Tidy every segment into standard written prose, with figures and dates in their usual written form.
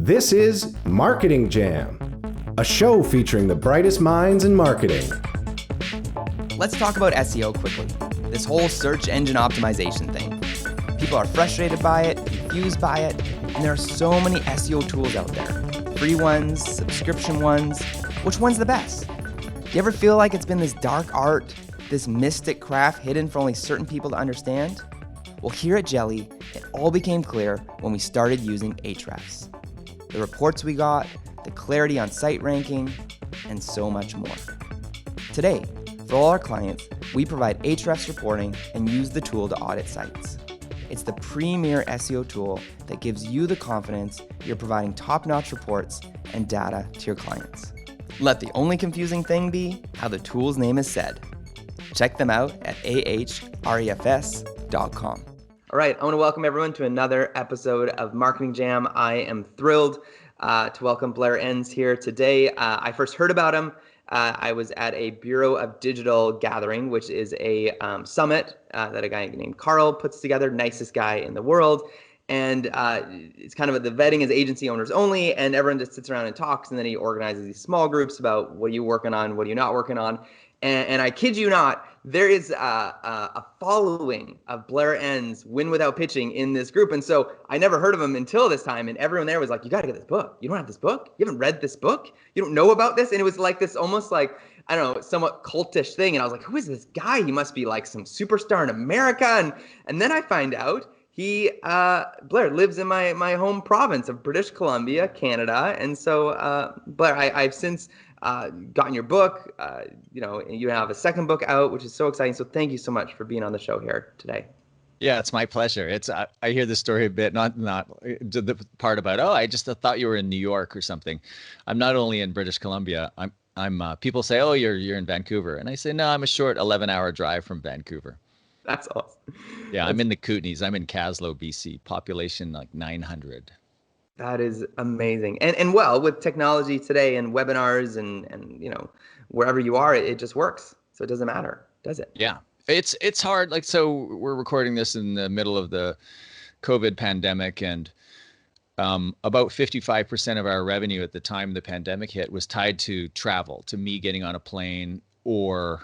This is Marketing Jam, a show featuring the brightest minds in marketing. Let's talk about SEO quickly. This whole search engine optimization thing. People are frustrated by it, confused by it, and there are so many SEO tools out there. Free ones, subscription ones. Which one's the best? Do you ever feel like it's been this dark art, this mystic craft hidden for only certain people to understand? Well, here at Jelly, it all became clear when we started using Ahrefs. The reports we got, the clarity on site ranking, and so much more. Today, for all our clients, we provide Ahrefs reporting and use the tool to audit sites. It's the premier SEO tool that gives you the confidence you're providing top-notch reports and data to your clients. Let the only confusing thing be how the tool's name is said. Check them out at ahrefs.com. All right, I want to welcome everyone to another episode of Marketing Jam. I am thrilled to welcome Blair Enns here today. I first heard about him. I was at a Bureau of Digital gathering, which is a summit that a guy named Carl puts together, nicest guy in the world. And it's kind of the vetting is agency owners only, and everyone just sits around and talks, and then he organizes these small groups about what are you working on, what are you not working on. And I kid you not, there is a following of Blair Enns' Win Without Pitching in this group. And so I never heard of him until this time. And everyone there was like, you got to get this book. You don't have this book? You haven't read this book? You don't know about this? And it was like this almost like, I don't know, somewhat cultish thing. And I was like, who is this guy? He must be like some superstar in America. And then I find out Blair lives in my home province of British Columbia, Canada. And so, Blair, I've since gotten your book, you have a second book out, which is so exciting. So thank you so much for being on the show here today. Yeah, it's my pleasure. It's I hear this story a bit, not the part about, I just thought you were in New York or something. I'm not only in British Columbia. I'm people say, you're in Vancouver. And I say, no, I'm a short 11-hour drive from Vancouver. That's awesome. Yeah, I'm in the Kootenays. I'm in Caslow, BC, population like 900. That is amazing. And well, with technology today and webinars and wherever you are, it just works. So it doesn't matter, does it? Yeah. It's hard. Like, so we're recording this in the middle of the COVID pandemic, and about 55% of our revenue at the time the pandemic hit was tied to travel, to me getting on a plane or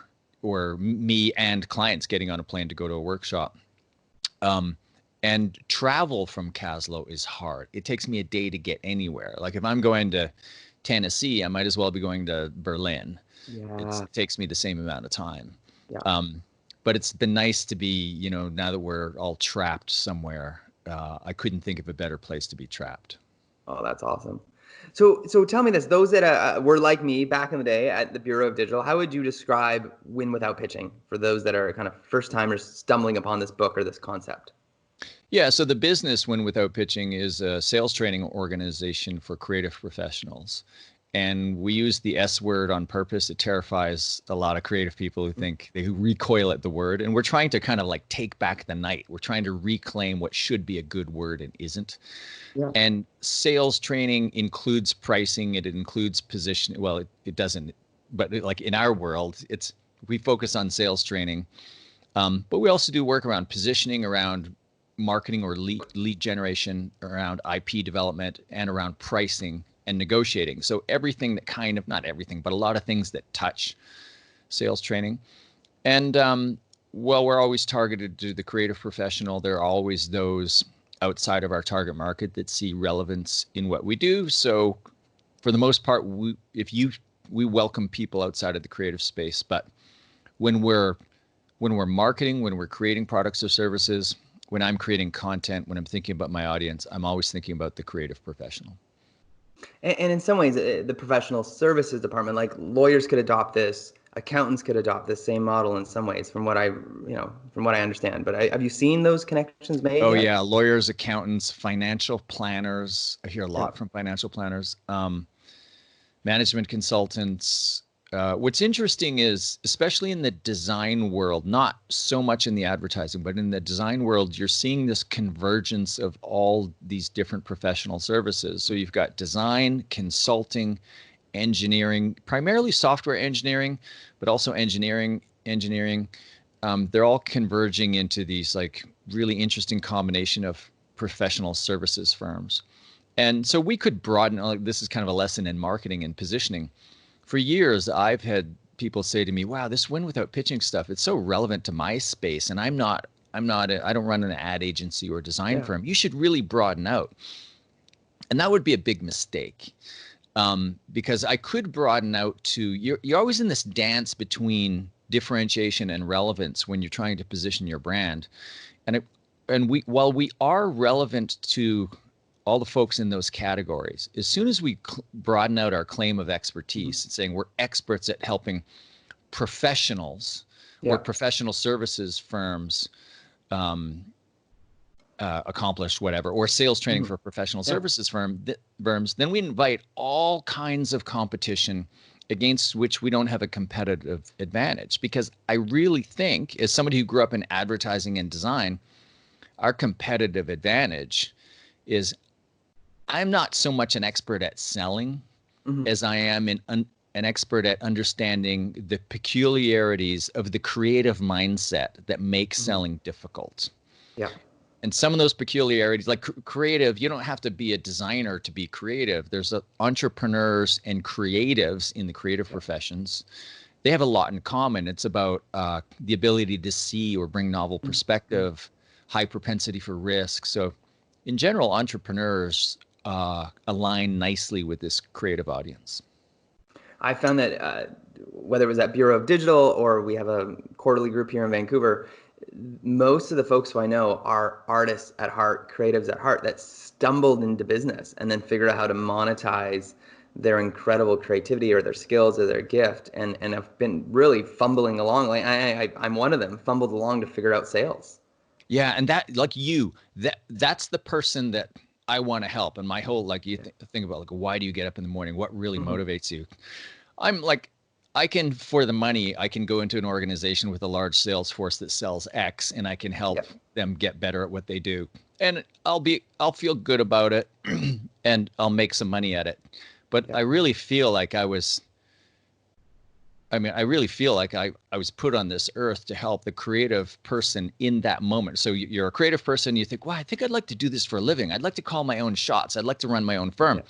me and clients getting on a plane to go to a workshop. And travel from Caslow is hard. It takes me a day to get anywhere. Like if I'm going to Tennessee, I might as well be going to Berlin. Yeah. It takes me the same amount of time. Yeah. But it's been nice to be, now that we're all trapped somewhere, I couldn't think of a better place to be trapped. Oh, that's awesome. So tell me this, those that were like me back in the day at the Bureau of Digital, how would you describe Win Without Pitching for those that are kind of first timers stumbling upon this book or this concept? Yeah, so the business Win Without Pitching is a sales training organization for creative professionals. And we use the S word on purpose. It terrifies a lot of creative people who recoil at the word. And we're trying to kind of like take back the night. We're trying to reclaim what should be a good word and isn't. Yeah. And sales training includes pricing. It includes position. Well, it doesn't, but like in our world, we focus on sales training. But we also do work around positioning, around marketing or lead generation, around IP development, and around pricing and negotiating. So everything that not everything, but a lot of things that touch sales training. And we're always targeted to the creative professional. There are always those outside of our target market that see relevance in what we do. So for the most part, we welcome people outside of the creative space. But when we're marketing, when we're creating products or services, when I'm creating content, when I'm thinking about my audience, I'm always thinking about the creative professional. And in some ways, the professional services department, like lawyers could adopt this, accountants could adopt this same model in some ways, from what I understand. But have you seen those connections made? Oh yeah, lawyers, accountants, financial planners. I hear a lot from financial planners, management consultants. What's interesting is, especially in the design world, not so much in the advertising, but in the design world, you're seeing this convergence of all these different professional services. So you've got design, consulting, engineering, primarily software engineering, but also engineering. They're all converging into these like really interesting combination of professional services firms. And so we could broaden, like, this is kind of a lesson in marketing and positioning. For years, I've had people say to me, wow, this win without pitching stuff, it's so relevant to my space. And I don't run an ad agency or design firm. You should really broaden out. And that would be a big mistake. Because I could broaden out to, you're always in this dance between differentiation and relevance when you're trying to position your brand. While we are relevant to all the folks in those categories, as soon as we broaden out our claim of expertise, saying we're experts at helping professionals or professional services firms accomplish whatever, or sales training for professional services firms, then we invite all kinds of competition against which we don't have a competitive advantage. Because I really think, as somebody who grew up in advertising and design, our competitive advantage is I'm not so much an expert at selling as I am an expert at understanding the peculiarities of the creative mindset that makes selling difficult. Yeah. And some of those peculiarities, like creative, you don't have to be a designer to be creative. There's entrepreneurs and creatives in the creative professions. They have a lot in common. It's about the ability to see or bring novel perspective, high propensity for risk. So in general, entrepreneurs align nicely with this creative audience. I found that whether it was at Bureau of Digital or we have a quarterly group here in Vancouver, most of the folks who I know are artists at heart, creatives at heart, that stumbled into business and then figured out how to monetize their incredible creativity or their skills or their gift, and have been really fumbling along. Like I'm one of them, fumbled along to figure out sales. Yeah, and that, like that's the person that I want to help. And my whole, like, you think about, like, why do you get up in the morning? What really motivates you? I'm like, for the money, I can go into an organization with a large sales force that sells X, and I can help them get better at what they do. And I'll feel good about it and I'll make some money at it. But I really feel like I was put on this earth to help the creative person in that moment. So you're a creative person, you think, wow, I think I'd like to do this for a living. I'd like to call my own shots. I'd like to run my own firm. Yeah.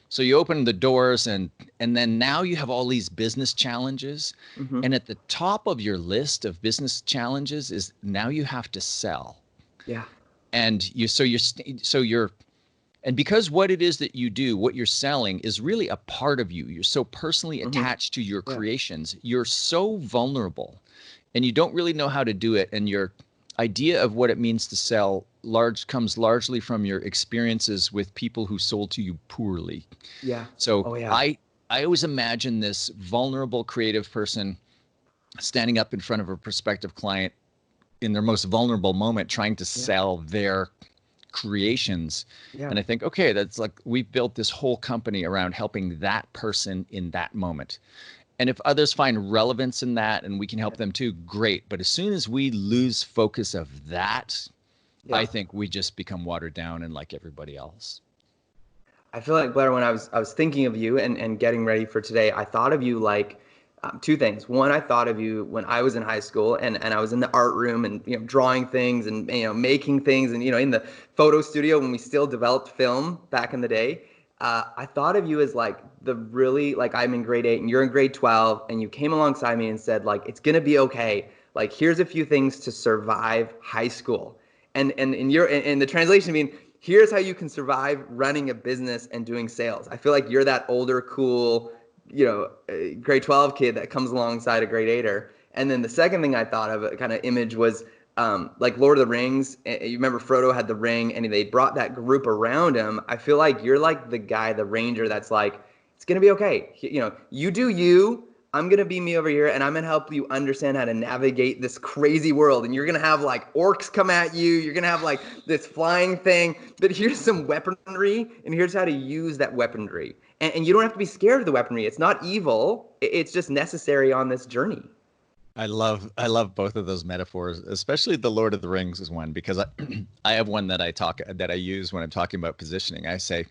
So you open the doors, and then now you have all these business challenges. And at the top of your list of business challenges is now you have to sell. Yeah. And and because what it is that you do, what you're selling is really a part of you. You're so personally attached to your creations. You're so vulnerable, and you don't really know how to do it. And your idea of what it means to sell comes largely from your experiences with people who sold to you poorly. Yeah. So I always imagine this vulnerable creative person standing up in front of a prospective client in their most vulnerable moment, trying to sell their creations. And I think, okay, that's like, we built this whole company around helping that person in that moment. And if others find relevance in that and we can help them too, great. But as soon as we lose focus of that, I think we just become watered down and like everybody else. I feel like, Blair, when I was thinking of you and getting ready for today, I thought of you like two things. One, I thought of you when I was in high school and I was in the art room and, drawing things and, making things and, in the photo studio when we still developed film back in the day. I thought of you as like I'm in grade 8 and you're in grade 12, and you came alongside me and said, like, it's going to be okay. Like, here's a few things to survive high school. And the translation being, here's how you can survive running a business and doing sales. I feel like you're that older, cool, grade 12 kid that comes alongside a grade 8er. And then the second thing I thought of, a kind of image, was like Lord of the Rings. You remember Frodo had the ring and they brought that group around him. I feel like you're like the guy, the ranger, that's like, it's going to be okay. You do you. I'm going to be me over here, and I'm going to help you understand how to navigate this crazy world. And you're going to have like orcs come at you. You're going to have like this flying thing. But here's some weaponry, and here's how to use that weaponry. And you don't have to be scared of the weaponry. It's not evil. It's just necessary on this journey. I love both of those metaphors, especially the Lord of the Rings is one, because I have one that I use when I'm talking about positioning. I say,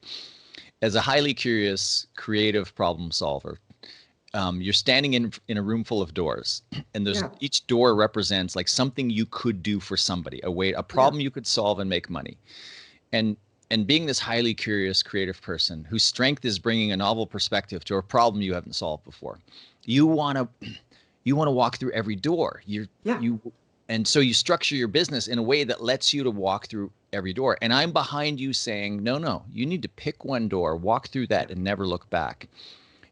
as a highly curious, creative problem solver, you're standing in a room full of doors, and each door represents like something you could do for somebody, a problem you could solve and make money. And and being this highly curious, creative person whose strength is bringing a novel perspective to a problem you haven't solved before, you want to walk through every door. And so you structure your business in a way that lets you to walk through every door. And I'm behind you saying, no, you need to pick one door, walk through that, and never look back.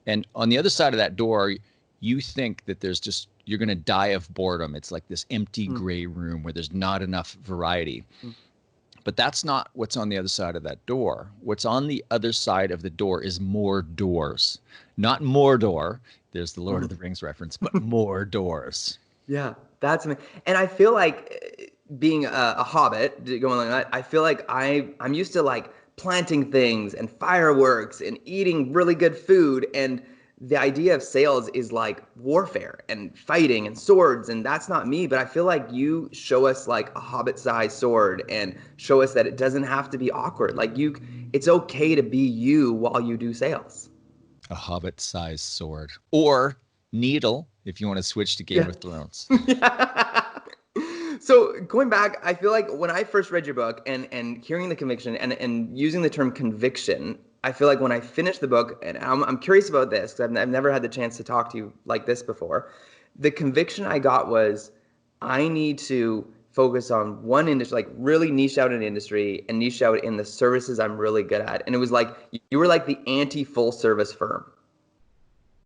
And on the other side of that door, you think that you're going to die of boredom. It's like this empty gray room where there's not enough variety. But that's not what's on the other side of that door. What's on the other side of the door is more doors. Not Mordor. There's the Lord of the Rings reference, but more doors. Yeah, that's amazing. And I feel like being a Hobbit, going like that, I feel like I'm used to like planting things and fireworks and eating really good food. And the idea of sales is like warfare and fighting and swords, and that's not me. But I feel like you show us like a Hobbit-sized sword and show us that it doesn't have to be awkward. Like it's okay to be you while you do sales. A Hobbit-sized sword or needle, if you want to switch to Game of Thrones. So going back, I feel like when I first read your book and hearing the conviction and using the term conviction, I feel like when I finished the book, and I'm curious about this because I've never had the chance to talk to you like this before. The conviction I got was I need to focus on one industry, like really niche out an industry and niche out in the services I'm really good at. And it was like you were like the anti-full service firm.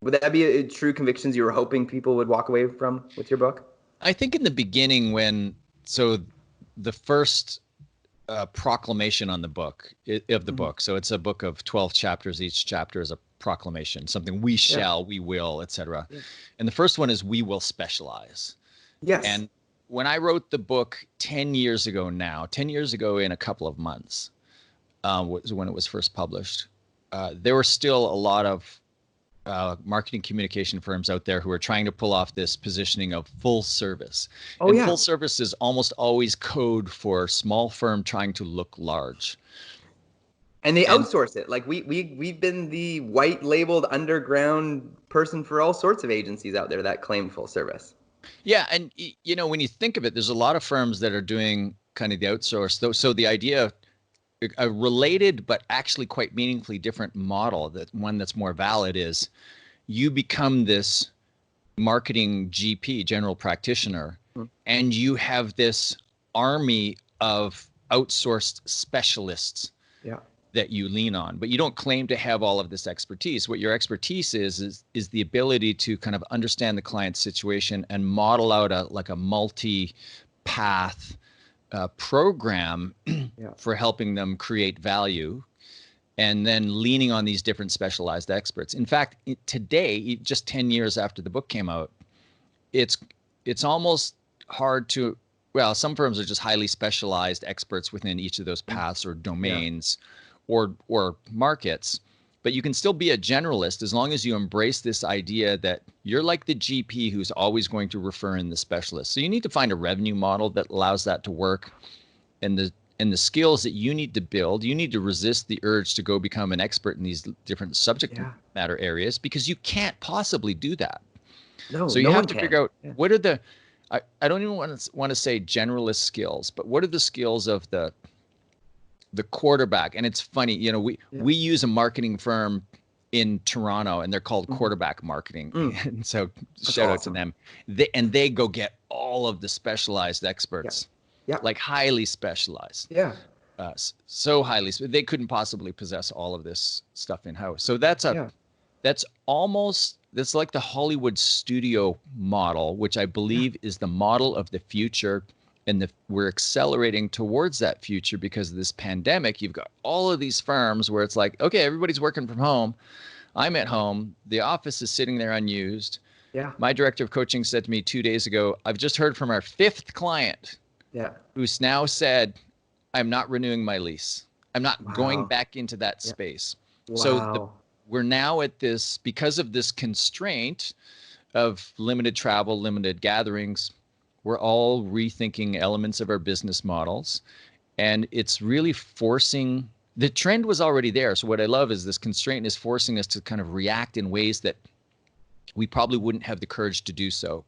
Would that be a true convictions you were hoping people would walk away from with your book? I think in the beginning the first proclamation on the book of the book. So it's a book of 12 chapters. Each chapter is a proclamation, something we shall, we will, etc. Yeah. And the first one is we will specialize. Yes. And when I wrote the book 10 years ago in a couple of months, was when it was first published, there were still a lot of marketing communication firms out there who are trying to pull off this positioning of full service. Full service is almost always code for small firm trying to look large. And they outsource it. Like we've been the white labeled underground person for all sorts of agencies out there that claim full service. Yeah. And when you think of it, there's a lot of firms that are doing kind of the outsource. So the idea of a related but actually quite meaningfully different model, that one that's more valid, is you become this marketing GP, general practitioner, and you have this army of outsourced specialists that you lean on, but you don't claim to have all of this expertise. What your expertise is the ability to kind of understand the client's situation and model out a multi-path program for helping them create value, and then leaning on these different specialized experts. In fact, today, just 10 years after the book came out, it's almost hard to, some firms are just highly specialized experts within each of those paths or domains or markets. But you can still be a generalist as long as you embrace this idea that you're like the GP who's always going to refer in the specialist. So you need to find a revenue model that allows that to work. And the skills that you need to build, you need to resist the urge to go become an expert in these different subject matter areas, because you can't possibly do that. So you have to figure out what are the, I don't even want to say generalist skills, but what are the skills of the quarterback? And it's funny, we use a marketing firm in Toronto, and they're called Quarterback Marketing. And so shout out to them. They go get all of the specialized experts, like highly specialized. So highly, they couldn't possibly possess all of this stuff in house. So that's like the Hollywood studio model, which I believe is the model of the future. And we're accelerating towards that future because of this pandemic. You've got all of these firms where it's like, okay, everybody's working from home. I'm at home. The office is sitting there unused. My director of coaching said to me 2 days ago, I've just heard from our 5th client who's now said, I'm not renewing my lease. I'm not going back into that space. So we're now at this, because of this constraint of limited travel, limited gatherings, we're all rethinking elements of our business models, and it's really forcing, the trend was already there. So what I love is this constraint is forcing us to kind of react in ways that we probably wouldn't have the courage to do so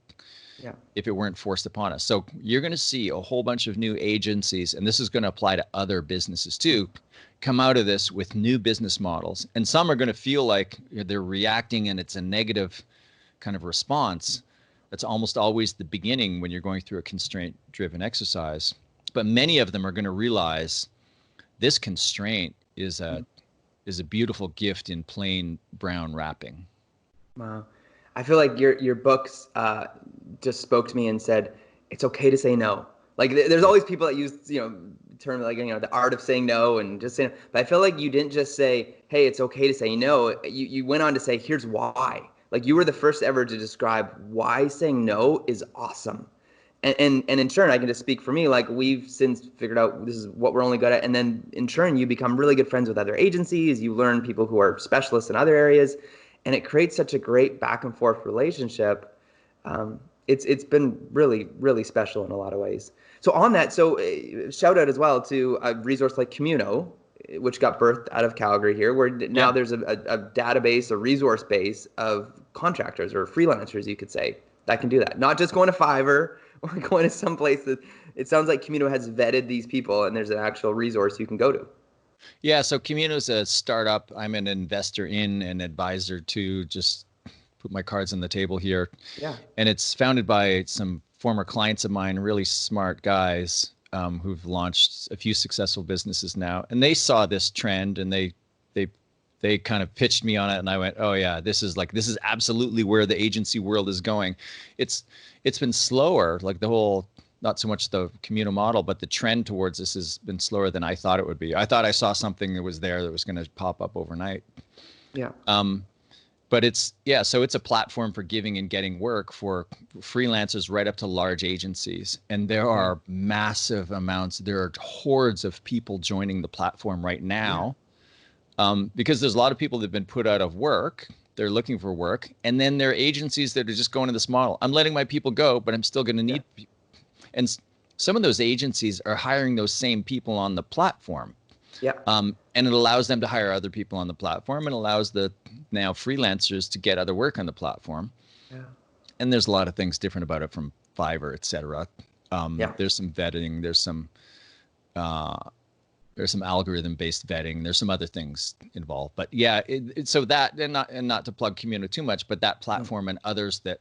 Yeah. if it weren't forced upon us. So you're going to see a whole bunch of new agencies, and this is going to apply to other businesses too, come out of this with new business models. And some are going to feel like they're reacting and it's a negative kind of response. That's almost always the beginning when you're going through a constraint-driven exercise. But many of them are going to realize this constraint is a beautiful gift in plain brown wrapping. Wow. I feel like your books just spoke to me and said, it's okay to say no. Like there's always people that use, term like, the art of saying no and just saying, but I feel like you didn't just say, hey, it's okay to say no. You went on to say, here's why. Like you were the first ever to describe why saying no is awesome. And in turn, I can just speak for me, like we've since figured out this is what we're only good at. And then in turn, you become really good friends with other agencies. You learn people who are specialists in other areas. And it creates such a great back and forth relationship. It's been really, really special in a lot of ways. So on that, shout out as well to a resource like Camino, which got birthed out of Calgary here, where now there's a database, a resource base of contractors or freelancers, you could say, that can do that. Not just going to Fiverr or going to some place that it sounds like Camino has vetted these people and there's an actual resource you can go to. Yeah, so Camino is a startup. I'm an investor in and advisor to, just put my cards on the table here. Yeah. And it's founded by some former clients of mine, really smart guys who've launched a few successful businesses now. And they saw this trend and they kind of pitched me on it. And I went, oh yeah, this is absolutely where the agency world is going. It's been slower, like the whole, not so much the Camino model, but the trend towards this has been slower than I thought it would be. I thought I saw something that was there that was going to pop up overnight. Yeah. But so it's a platform for giving and getting work for freelancers right up to large agencies. And there are massive amounts, there are hordes of people joining the platform right now. Because there's a lot of people that have been put out of work. They're looking for work. And then there are agencies that are just going to this model. I'm letting my people go, but I'm still going to need people. And some of those agencies are hiring those same people on the platform. Yeah. And it allows them to hire other people on the platform and allows the now freelancers to get other work on the platform. Yeah. And there's a lot of things different about it from Fiverr, et cetera. There's some vetting, there's some algorithm-based vetting. There's some other things involved, but yeah. So that, and not to plug Camino too much, but that platform and others that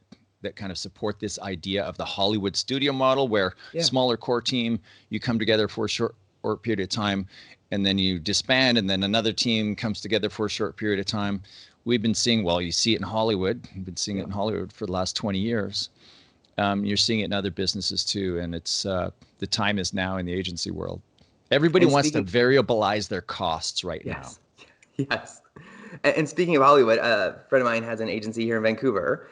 kind of support this idea of the Hollywood studio model, where smaller core team, you come together for a short period of time, and then you disband, and then another team comes together for a short period of time. We've been seeing, you see it in Hollywood. We've been seeing it in Hollywood for the last 20 years. You're seeing it in other businesses too, and it's the time is now in the agency world. Everybody wants to variabilize their costs right now. Yes. And speaking of Hollywood, a friend of mine has an agency here in Vancouver.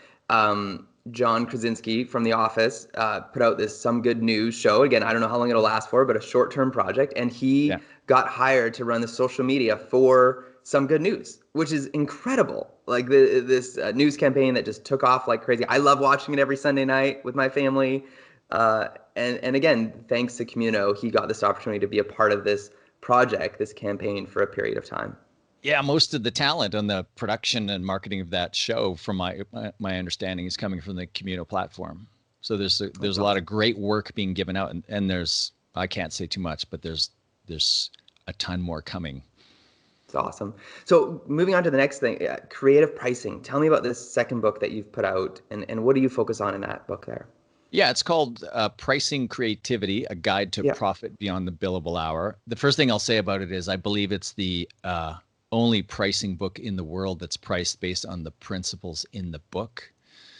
John Krasinski from The Office put out this Some Good News show. Again, I don't know how long it'll last for, but a short-term project. And he got hired to run the social media for Some Good News, which is incredible. Like this news campaign that just took off like crazy. I love watching it every Sunday night with my family. And again, thanks to Camino, he got this opportunity to be a part of this project, this campaign for a period of time. Yeah, most of the talent on the production and marketing of that show, from my understanding, is coming from the Camino platform. So there's a lot of great work being given out, and there's, I can't say too much, but there's a ton more coming. It's awesome. So moving on to the next thing, creative pricing. Tell me about this second book that you've put out, and what do you focus on in that book there? Yeah, it's called Pricing Creativity, A Guide to Profit Beyond the Billable Hour. The first thing I'll say about it is I believe it's the only pricing book in the world that's priced based on the principles in the book.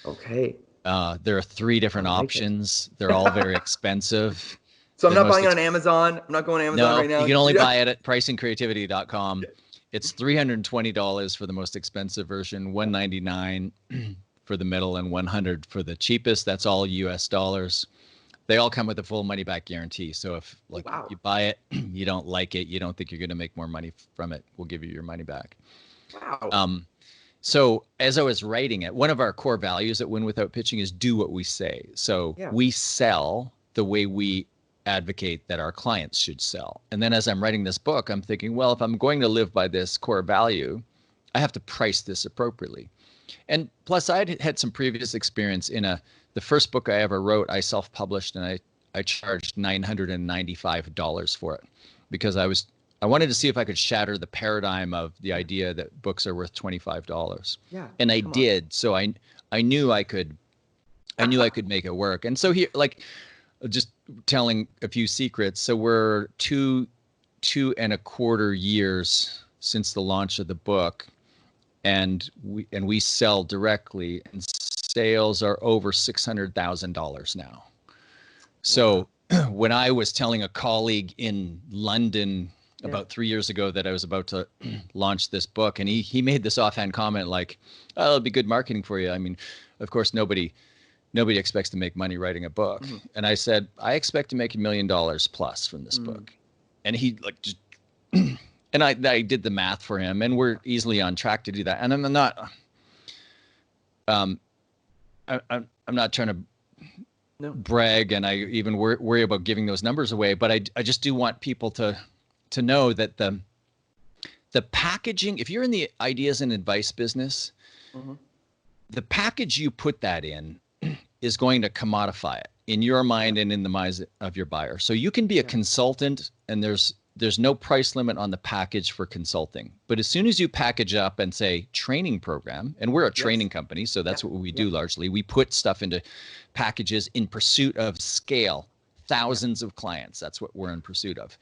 Okay. There are 3 different options. They're all very expensive. So I'm not buying it on Amazon. I'm not going to Amazon right now. You can only buy it at pricingcreativity.com. It's $320 for the most expensive version, $199 for the middle, and $100 for the cheapest. That's all US dollars. They all come with a full money back guarantee. So if you buy it, you don't like it, you don't think you're going to make more money from it, we'll give you your money back. Wow. So as I was writing it, one of our core values at Win Without Pitching is do what we say. So we sell the way we advocate that our clients should sell. And then as I'm writing this book, I'm thinking, well, if I'm going to live by this core value, I have to price this appropriately. And plus I'd had some previous experience in the first book I ever wrote, I self-published, and I charged $995 for it because I wanted to see if I could shatter the paradigm of the idea that books are worth $25. Yeah. And I did. So I knew I could make it work. And so here, like, just telling a few secrets. So we're two and a quarter years since the launch of the book, and we sell directly, and sales are over $600,000 now. So when I was telling a colleague in London about 3 years ago that I was about to launch this book, and he made this offhand comment like, "Oh, it'll be good marketing for you." I mean, of course, nobody expects to make money writing a book. Mm-hmm. And I said, "I expect to make $1 million plus from this book." And he like just, and I did the math for him, and we're easily on track to do that. And I'm not, I'm not trying to brag, and I even worry about giving those numbers away, but I just do want people to know that the packaging, if you're in the ideas and advice business, the package you put that in is going to commodify it in your mind and in the minds of your buyer. So you can be a consultant, and there's no price limit on the package for consulting. But as soon as you package up and say training program, and we're a training company, so that's what we do largely. We put stuff into packages in pursuit of scale, thousands of clients. That's what we're in pursuit of.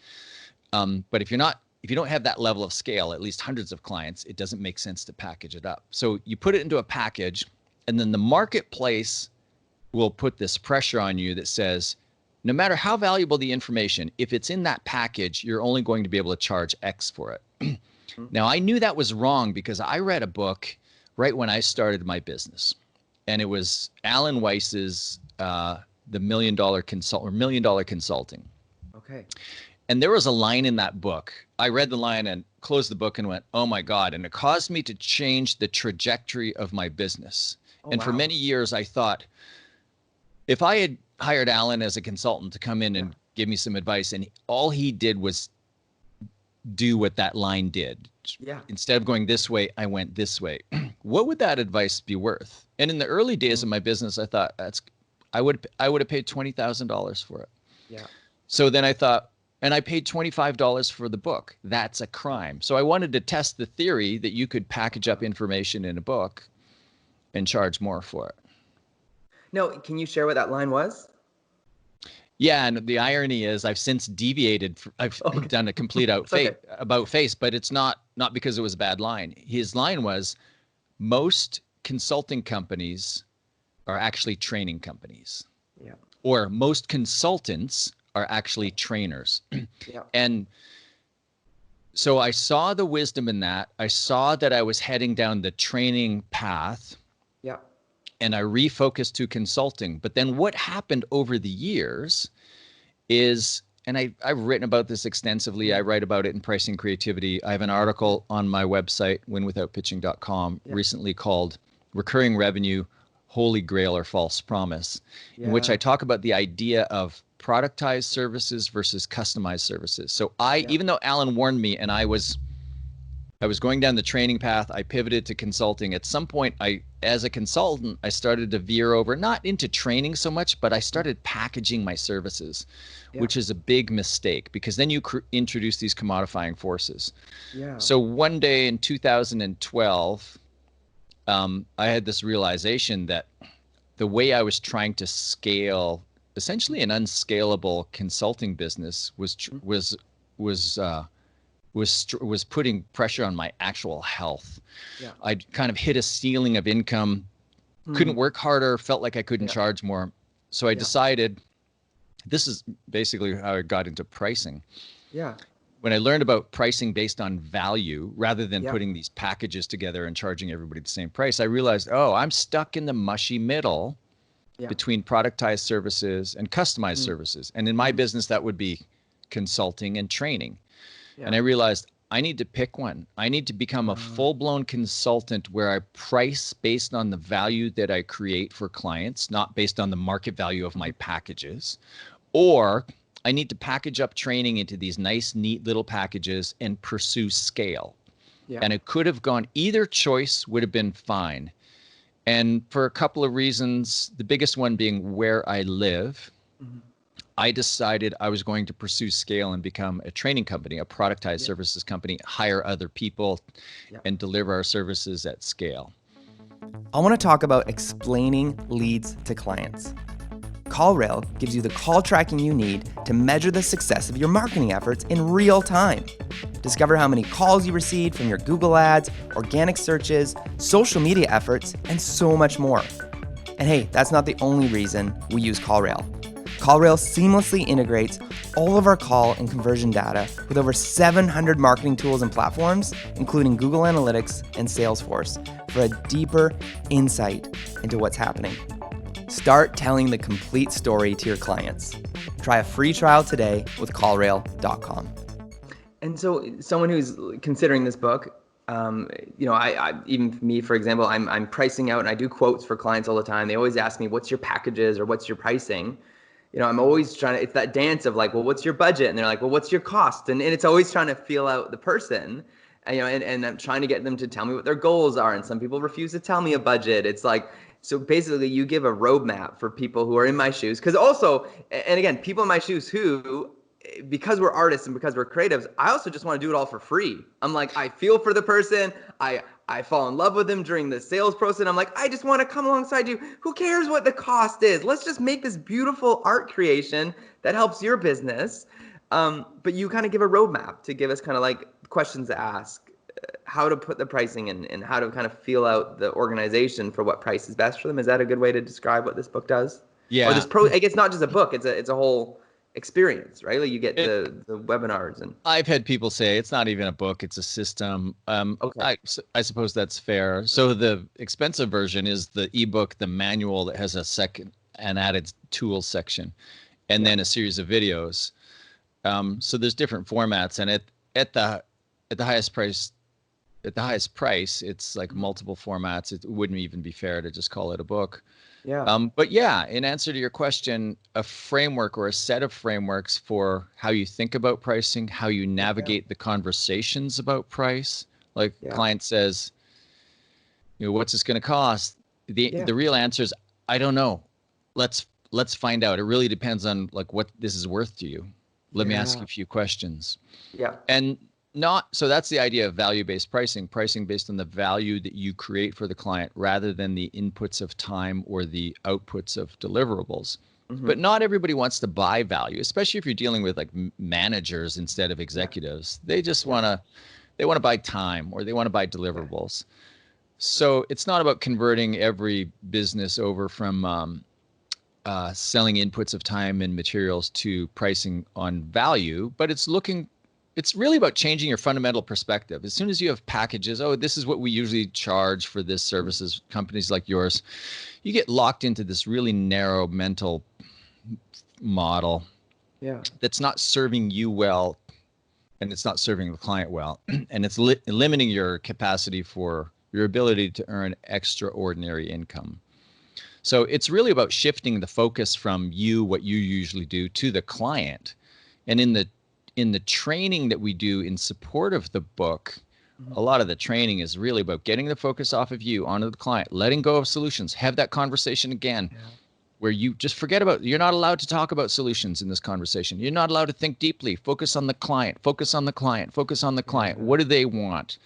But if you don't have that level of scale, at least hundreds of clients, it doesn't make sense to package it up. So you put it into a package, and then the marketplace will put this pressure on you that says, no matter how valuable the information, if it's in that package, you're only going to be able to charge X for it. Now, I knew that was wrong because I read a book right when I started my business, and it was Alan Weiss's The $1 Million Consulting. Okay. And there was a line in that book. I read the line and closed the book and went, "Oh my God." And it caused me to change the trajectory of my business. For many years, I thought, if I had hired Alan as a consultant to come in and give me some advice, and all he did was do what that line did. Instead of going this way, I went this way. What would that advice be worth? And in the early days of my business, I thought I would have paid $20,000 for it. Yeah. So then I thought, and I paid $25 for the book. That's a crime. So I wanted to test the theory that you could package up information in a book and charge more for it. No, can you share what that line was? Yeah, and the irony is I've since deviated. I've done a complete about face, but it's not because it was a bad line. His line was, most consulting companies are actually training companies. Yeah. Or most consultants are actually trainers. Yeah. And so I saw the wisdom in that. I saw that I was heading down the training path. Yeah. And I refocused to consulting. But then what happened over the years is, and I've written about this extensively. I write about it in Pricing Creativity. I have an article on my website, winwithoutpitching.com, recently called Recurring Revenue, Holy Grail or False Promise, in which I talk about the idea of productized services versus customized services. So even though Alan warned me and I was going down the training path, I pivoted to consulting. At some point, as a consultant, I started to veer over, not into training so much, but I started packaging my services, which is a big mistake because then you introduce these commodifying forces. Yeah. So one day in 2012, I had this realization that the way I was trying to scale essentially an unscalable consulting business was putting pressure on my actual health. Yeah. I'd kind of hit a ceiling of income, couldn't work harder, felt like I couldn't charge more. So I decided, this is basically how I got into pricing. Yeah. When I learned about pricing based on value, rather than putting these packages together and charging everybody the same price, I realized, I'm stuck in the mushy middle between productized services and customized services. And in my business, that would be consulting and training. Yeah. And I realized I need to pick one. I need to become a full-blown consultant where I price based on the value that I create for clients, not based on the market value of my packages. Or I need to package up training into these nice, neat little packages and pursue scale. Yeah. And it could have gone, either choice would have been fine. And for a couple of reasons, the biggest one being where I live, I decided I was going to pursue scale and become a training company, a productized services company, hire other people, and deliver our services at scale. I want to talk about explaining leads to clients. CallRail gives you the call tracking you need to measure the success of your marketing efforts in real time. Discover how many calls you received from your Google ads, organic searches, social media efforts, and so much more. And hey, that's not the only reason we use CallRail. CallRail seamlessly integrates all of our call and conversion data with over 700 marketing tools and platforms, including Google Analytics and Salesforce, for a deeper insight into what's happening. Start telling the complete story to your clients. Try a free trial today with callrail.com. And so someone who's considering this book, I even me, for example, I'm pricing out and I do quotes for clients all the time. They always ask me, what's your packages or what's your pricing? I'm always trying to, it's that dance of like, well, what's your budget? And they're like, well, what's your cost? And it's always trying to feel out the person, and I'm trying to get them to tell me what their goals are. And some people refuse to tell me a budget. It's like, so basically you give a roadmap for people who are in my shoes. Cause also, and again, people in my shoes who, because we're artists and because we're creatives, I also just want to do it all for free. I'm like, I feel for the person. I fall in love with them during the sales process. I'm like, I just want to come alongside you. Who cares what the cost is? Let's just make this beautiful art creation that helps your business. But you kind of give a roadmap to give us kind of like questions to ask, how to put the pricing in, and how to kind of feel out the organization for what price is best for them. Is that a good way to describe what this book does? Yeah. Or this it's not just a book. It's a whole experience, right? Like you get the webinars, and I've had people say it's not even a book, it's a system. Okay. I suppose that's fair. So the expensive version is the ebook, the manual that has a second and added tools section, and then a series of videos. So there's different formats, and at the highest price, it's like multiple formats. It wouldn't even be fair to just call it a book. Yeah. But yeah, in answer to your question, a framework or a set of frameworks for how you think about pricing, how you navigate the conversations about price. Like client says, what's this going to cost? The real answer is, I don't know. Let's find out. It really depends on like what this is worth to you. Let me ask you a few questions. Yeah. And so that's the idea of value-based pricing based on the value that you create for the client rather than the inputs of time or the outputs of deliverables. But not everybody wants to buy value, especially if you're dealing with like managers instead of executives. They just want to buy time, or they want to buy deliverables. So it's not about converting every business over from selling inputs of time and materials to pricing on value, but it's really about changing your fundamental perspective. As soon as you have packages, this is what we usually charge for this services, companies like yours, you get locked into this really narrow mental model that's not serving you well, and it's not serving the client well, and it's limiting your capacity for your ability to earn extraordinary income. So it's really about shifting the focus from what you usually do, to the client. And in the training that we do in support of the book, a lot of the training is really about getting the focus off of you onto the client, letting go of solutions, have that conversation again, where you just forget about, you're not allowed to talk about solutions in this conversation. You're not allowed to think deeply. Focus on the client, focus on the client, focus on the client. What do they want?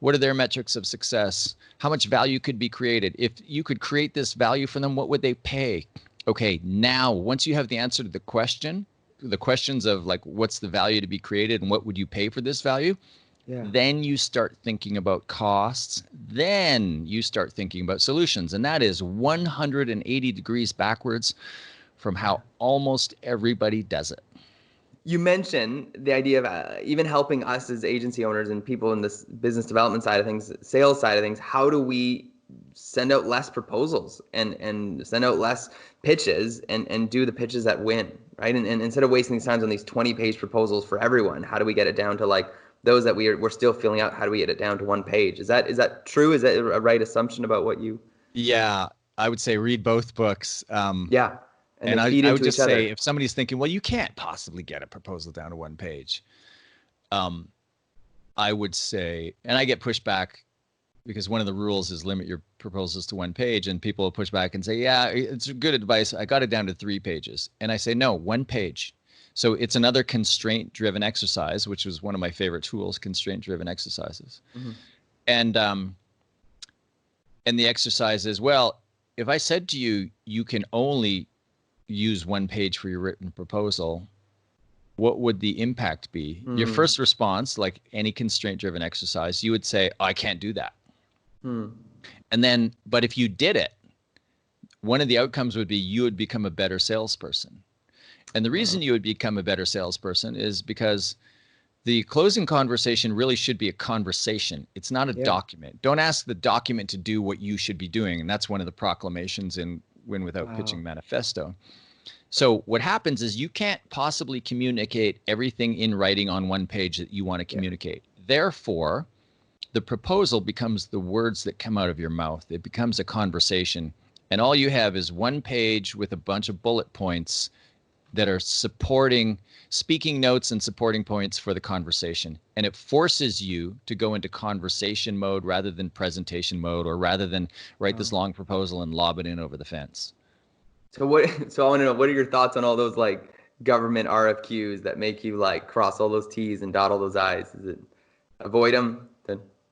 What are their metrics of success? How much value could be created? If you could create this value for them, what would they pay? Okay, now, once you have the answer to the questions of like, what's the value to be created and what would you pay for this value? Then you start thinking about costs. Then you start thinking about solutions. And that is 180 degrees backwards from how almost everybody does it. You mentioned the idea of even helping us as agency owners and people in this business development side of things, sales side of things. How do we send out less proposals and send out less pitches and do the pitches that win, right? And instead of wasting time on these 20-page proposals for everyone, how do we get it down to like those that we're still filling out? How do we get it down to one page? Is that true? Is that a right assumption about what you? Yeah, I would say read both books. And I would just say, if somebody's thinking, well, you can't possibly get a proposal down to one page, I would say, and I get pushback because one of the rules is limit your proposals to 1 page, and people will push back and say, yeah, it's good advice. I got it down to 3 pages. And I say, no, 1 page. So it's another constraint-driven exercise, which was one of my favorite tools, constraint-driven exercises. Mm-hmm. And the exercise is, well, if I said to you, you can only use 1 page for your written proposal, what would the impact be? Your first response, like any constraint-driven exercise, you would say, oh, I can't do that. And then, but if you did it, one of the outcomes would be you would become a better salesperson. And the reason you would become a better salesperson is because the closing conversation really should be a conversation. It's not a document. Don't ask the document to do what you should be doing. And that's one of the proclamations in Win Without Pitching Manifesto. So what happens is you can't possibly communicate everything in writing on 1 page that you want to communicate. Therefore, the proposal becomes the words that come out of your mouth. It becomes a conversation. And all you have is 1 page with a bunch of bullet points that are speaking notes and supporting points for the conversation. And it forces you to go into conversation mode rather than presentation mode, or rather than write this long proposal and lob it in over the fence. So I want to know, what are your thoughts on all those like government RFQs that make you like cross all those T's and dot all those I's? Is it avoid them?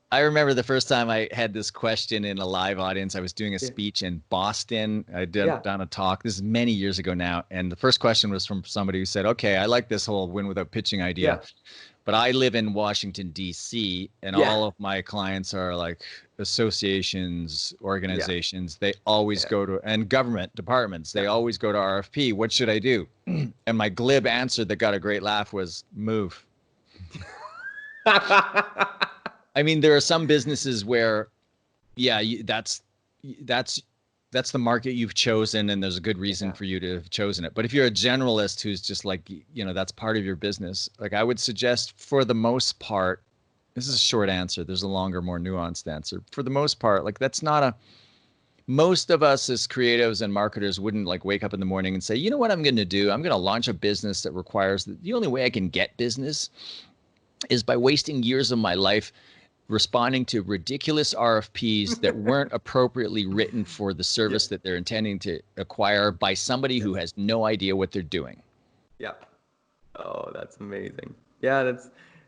I remember the first time I had this question in a live audience. I was doing a speech in Boston. I'd done a talk. This is many years ago now. And the first question was from somebody who said, okay, I like this whole win without pitching idea, but I live in Washington, D.C., and all of my clients are like associations, organizations. They always go to, and government departments, they always go to RFP. What should I do? And my glib answer that got a great laugh was move. I mean, there are some businesses where, that's the market you've chosen, and there's a good reason for you to have chosen it. But if you're a generalist who's just like, that's part of your business, like I would suggest for the most part, this is a short answer. There's a longer, more nuanced answer. For the most part, like most of us as creatives and marketers wouldn't like wake up in the morning and say, you know what I'm going to do? I'm going to launch a business that requires the only way I can get business is by wasting years of my life responding to ridiculous RFPs that weren't appropriately written for the service that they're intending to acquire by somebody who has no idea what they're doing. Yeah. Oh, that's amazing. Yeah,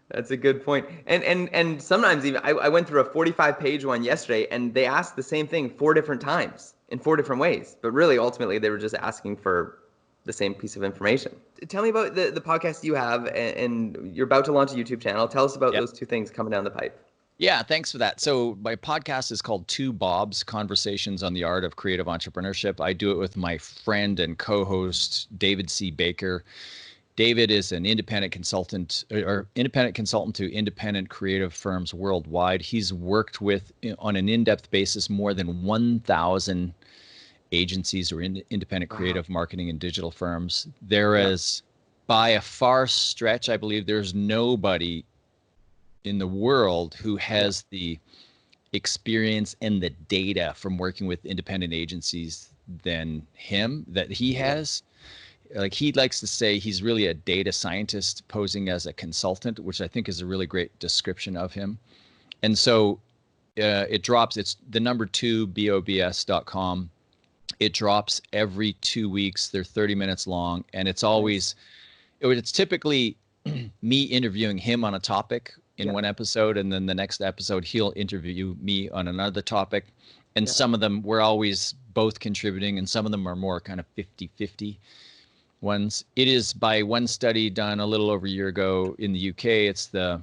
that's a good point. And sometimes even I went through a 45-page one yesterday, and they asked the same thing 4 different times in 4 different ways. But really, ultimately, they were just asking for the same piece of information. Tell me about the podcast you have, and you're about to launch a YouTube channel. Tell us about those 2 things coming down the pipe. Yeah, thanks for that. So my podcast is called Two Bobs, Conversations on the Art of Creative Entrepreneurship. I do it with my friend and co-host, David C. Baker. David is an independent consultant to independent creative firms worldwide. He's worked with, on an in-depth basis, more than 1,000 agencies or independent creative marketing and digital firms. There is, by a far stretch, I believe there's nobody in the world who has the experience and the data from working with independent agencies than him, that he has. Like, he likes to say he's really a data scientist posing as a consultant, which I think is a really great description of him. And so it's the number 2 bobs.com. It drops every 2 weeks. They're 30 minutes long, and it's typically me interviewing him on a topic in one episode, and then the next episode he'll interview me on another topic. And some of them we're always both contributing, and some of them are more kind of 50-50 ones. It is, by one study done a little over a year ago in the UK, it's the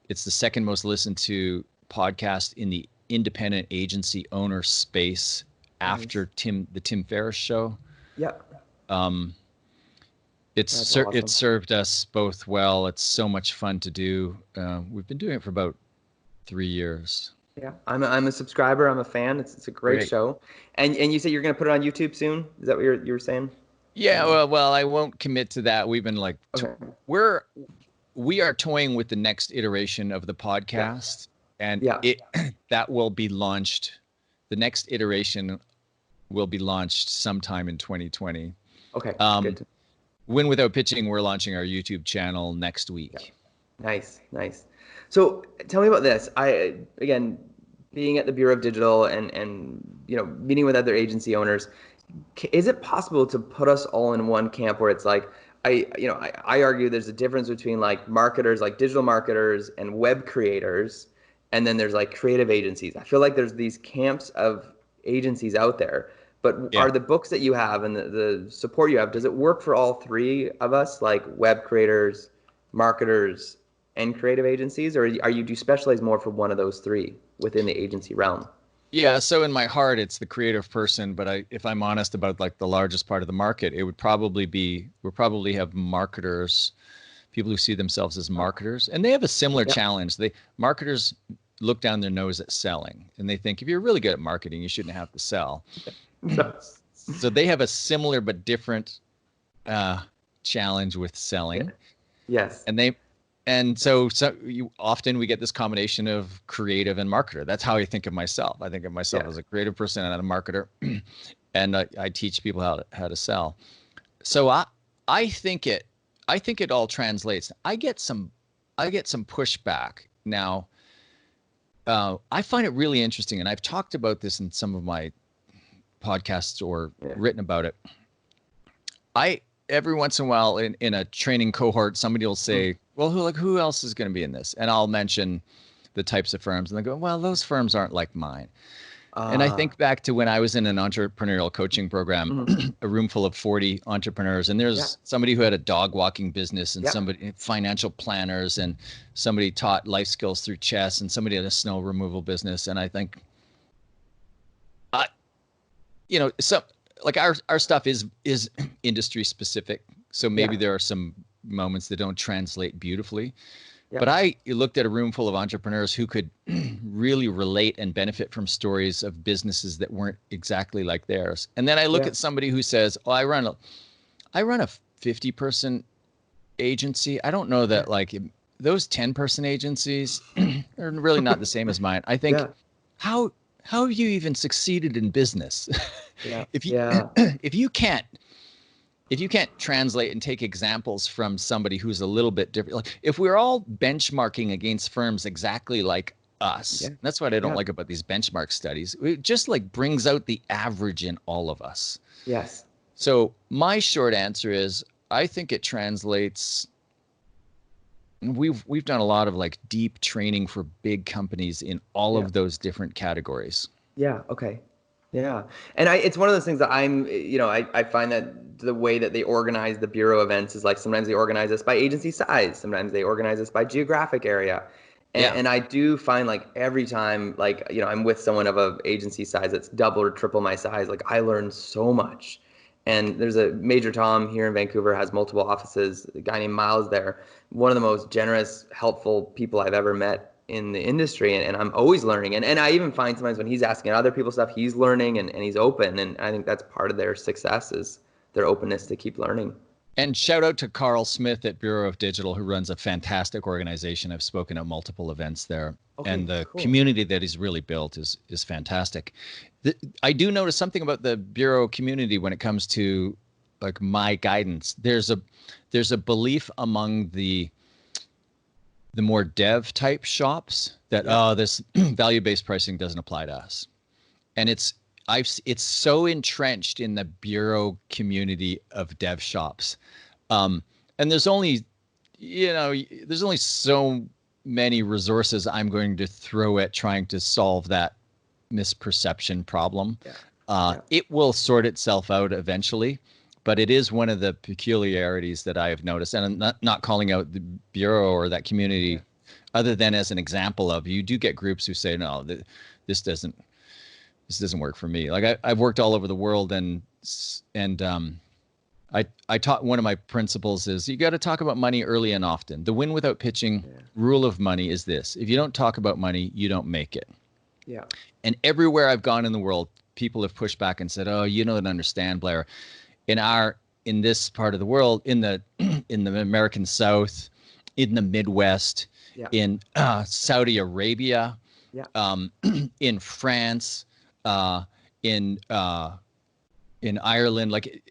second most listened to podcast in the independent agency owner space after the Tim Ferriss show. Yeah. It served us both well. It's so much fun to do. We've been doing it for about 3 years. Yeah, I'm a subscriber. I'm a fan. It's a great show. And you said you're going to put it on YouTube soon? Is that what you were saying? Yeah. Well, I won't commit to that. We've been like, we are toying with the next iteration of the podcast, and that will be launched. The next iteration will be launched sometime in 2020. Okay. Good. Win Without Pitching, we're launching our YouTube channel next week. Yeah. Nice. So tell me about this. being at the Bureau of Digital and meeting with other agency owners, is it possible to put us all in one camp where it's like, I argue there's a difference between like marketers, like digital marketers and web creators, and then there's like creative agencies. I feel like there's these camps of agencies out there, but are the books that you have and the support you have, does it work for all three of us, like web creators, marketers, and creative agencies, or do you specialize more for one of those three within the agency realm? Yeah, so in my heart, it's the creative person, but if I'm honest about like the largest part of the market, we'll probably have marketers, people who see themselves as marketers, and they have a similar challenge. Marketers look down their nose at selling, and they think if you're really good at marketing, you shouldn't have to sell. So they have a similar but different challenge with selling. Yes. And so often we get this combination of creative and marketer. That's how I think of myself. I think of myself as a creative person and a marketer, and I teach people how to sell. So I think it all translates. I get some pushback now. I find it really interesting, and I've talked about this in some of my podcasts or written about it. Every once in a while in a training cohort, somebody will say, well, who else is going to be in this? And I'll mention the types of firms, and they go, well, those firms aren't like mine. And I think back to when I was in an entrepreneurial coaching program, a room full of 40 entrepreneurs, and there's somebody who had a dog walking business, and somebody financial planners, and somebody taught life skills through chess, and somebody had a snow removal business. And I think, like our stuff is industry specific, so maybe there are some moments that don't translate beautifully. But I looked at a room full of entrepreneurs who could really relate and benefit from stories of businesses that weren't exactly like theirs. And then I look at somebody who says, "Oh, I run a 50-person agency. I don't know that like those 10-person agencies are really not the same as mine." I think how have you even succeeded in business? If you can't translate and take examples from somebody who's a little bit different, like if we're all benchmarking against firms exactly like us, that's what I don't like about these benchmark studies. It just like brings out the average in all of us. Yes. So my short answer is, I think it translates. We've done a lot of like deep training for big companies in all of those different categories. Yeah. Okay. Yeah. And it's one of those things that I find that the way that they organize the Bureau events is like, sometimes they organize us by agency size. Sometimes they organize us by geographic area. And I do find like every time, like, I'm with someone of a agency size that's double or triple my size, like I learn so much. And there's a Major Tom here in Vancouver, has multiple offices, a guy named Miles there, one of the most generous, helpful people I've ever met in the industry. And I'm always learning. And I even find sometimes when he's asking other people stuff, he's learning and he's open. And I think that's part of their success, is their openness to keep learning. And shout out to Carl Smith at Bureau of Digital, who runs a fantastic organization. I've spoken at multiple events there. And the community that he's really built is fantastic. I do notice something about the Bureau community when it comes to like my guidance. There's a belief among the more dev type shops that this value-based pricing doesn't apply to us. And it's so entrenched in the Bureau community of dev shops. And there's only so many resources I'm going to throw at trying to solve that misperception problem. It will sort itself out eventually, but it is one of the peculiarities that I have noticed. And I'm not calling out the Bureau or that community other than as an example of, you do get groups who say, no, this doesn't work for me. Like I've worked all over the world, and I taught, one of my principles is you got to talk about money early and often. The win without pitching rule of money is this: if you don't talk about money, you don't make it. Yeah. And everywhere I've gone in the world, people have pushed back and said, "Oh, you don't understand, Blair. In this part of the world, in the American South, in the Midwest, in Saudi Arabia, in France, in Ireland, like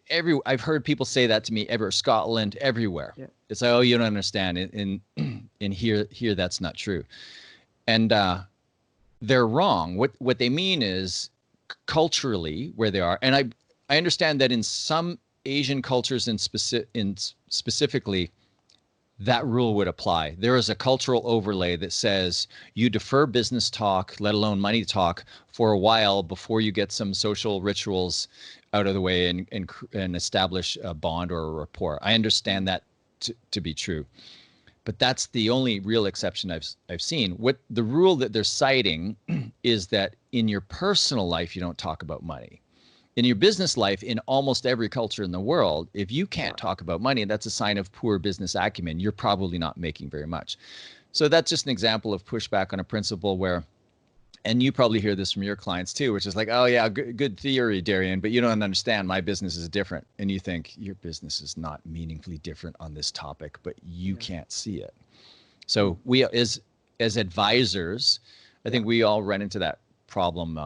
I've heard people say that to me Scotland, everywhere. It's like, oh, you don't understand. In here that's not true. And they're wrong. What they mean is culturally where they are. And I understand that in some Asian cultures specifically, that rule would apply. There is a cultural overlay that says you defer business talk, let alone money talk, for a while before you get some social rituals out of the way and establish a bond or a rapport. I understand that to be true, but that's the only real exception I've seen. What the rule that they're citing is that in your personal life, you don't talk about money. In your business life, in almost every culture in the world, if you can't talk about money, that's a sign of poor business acumen. You're probably not making very much. So that's just an example of pushback on a principle where, and you probably hear this from your clients too, which is like, oh yeah, good theory, Darian, but you don't understand, my business is different. And you think your business is not meaningfully different on this topic, but you can't see it. So we, as advisors, I think we all run into that problem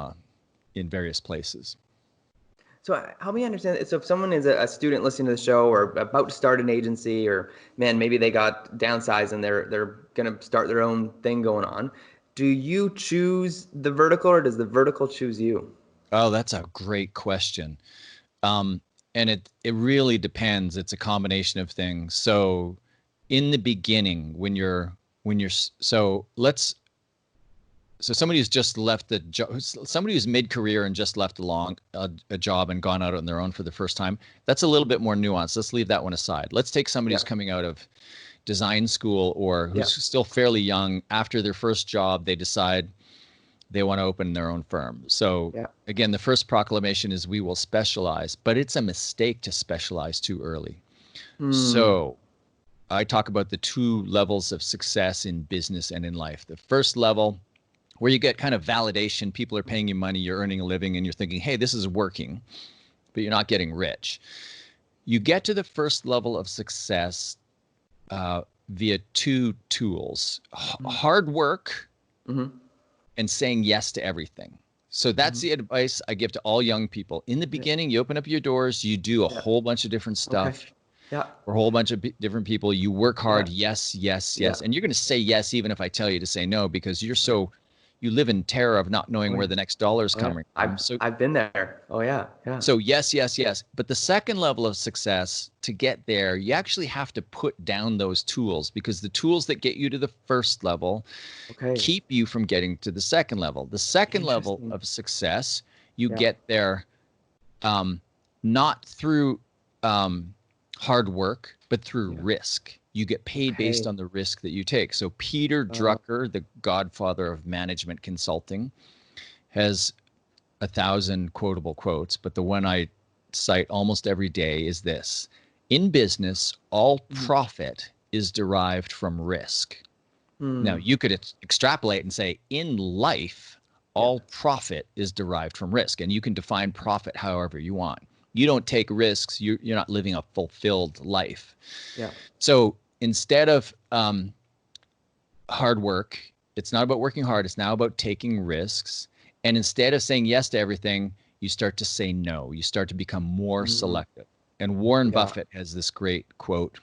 in various places. So help me understand. So if someone is a student listening to the show or about to start an agency, or man, maybe they got downsized and they're going to start their own thing going on. Do you choose the vertical or does the vertical choose you? Oh, that's a great question. And it really depends. It's a combination of things. So in the beginning, so somebody who's just left the job, somebody who's mid-career and just left a job and gone out on their own for the first time, that's a little bit more nuanced. Let's leave that one aside. Let's take somebody who's coming out of design school or who's still fairly young. After their first job, they decide they want to open their own firm. So again, the First Proclamation is we will specialize, but it's a mistake to specialize too early. So I talk about the two levels of success in business and in life. The first level, where you get kind of validation, people are paying you money, you're earning a living, and you're thinking, hey, this is working, but you're not getting rich. You get to the first level of success via two tools, hard work and saying yes to everything. So that's the advice I give to all young people. In the beginning, you open up your doors, you do a whole bunch of different stuff. For a whole bunch of different people, you work hard, yes. And you're going to say yes, even if I tell you to say no, because you live in terror of not knowing where the next dollar is coming from. I've been there. Oh yeah. So yes. But the second level of success, to get there, you actually have to put down those tools, because the tools that get you to the first level keep you from getting to the second level. The second level of success, you get there not through hard work, but through risk. You get paid based on the risk that you take. So Peter Drucker, the godfather of management consulting, has 1,000 quotable quotes, but the one I cite almost every day is this: in business, all profit is derived from risk. Now, you could extrapolate and say, in life, all profit is derived from risk, and you can define profit however you want. You don't take risks, you're not living a fulfilled life. So instead of hard work, it's not about working hard, it's now about taking risks. And instead of saying yes to everything, you start to say no. You start to become more selective. And Warren Buffett has this great quote: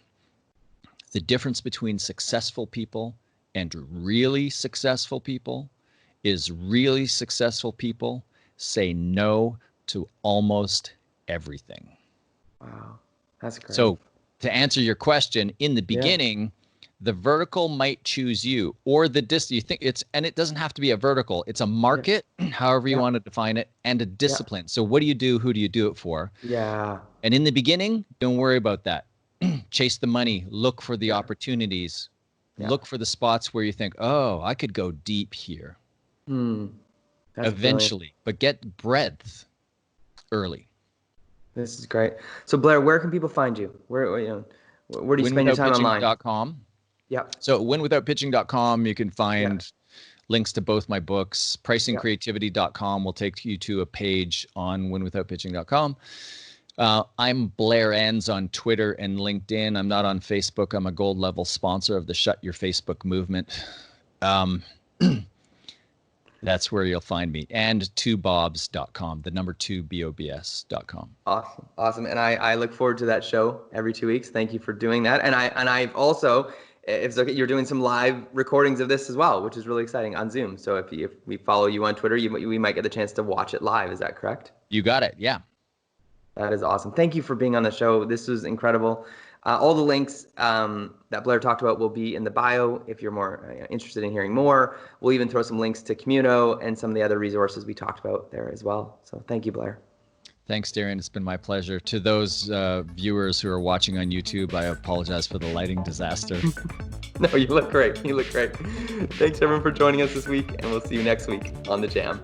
the difference between successful people and really successful people is really successful people say no to almost everything. Wow, that's great. So to answer your question, in the beginning, the vertical might choose you, or the you think it's, and it doesn't have to be a vertical. It's a market, however you want to define it, and a discipline. So what do you do? Who do you do it for? And in the beginning, don't worry about that. Chase the money, look for the opportunities, look for the spots where you think, oh, I could go deep here. Eventually, but get breadth early. This is great. So Blair, where can people find you? Where do you spend your time online? winwithoutpitching.com. So winwithoutpitching.com, you can find links to both my books. Pricingcreativity.com will take you to a page on winwithoutpitching.com. I'm Blair Enns on Twitter and LinkedIn. I'm not on Facebook. I'm a gold level sponsor of the Shut Your Facebook movement. That's where you'll find me. And 2bobs.com, the number 2bobs.com. Awesome. And I look forward to that show every 2 weeks. Thank you for doing that. And I've also, if you're doing some live recordings of this as well, which is really exciting on Zoom. So if we follow you on Twitter, we might get the chance to watch it live. Is that correct? You got it. Yeah. That is awesome. Thank you for being on the show. This was incredible. All the links that Blair talked about will be in the bio if you're more interested in hearing more. We'll even throw some links to Camino and some of the other resources we talked about there as well. So thank you, Blair. Thanks, Darian. It's been my pleasure. To those viewers who are watching on YouTube, I apologize for the lighting disaster. No, you look great. You look great. Thanks, everyone, for joining us this week, and we'll see you next week on The Jam.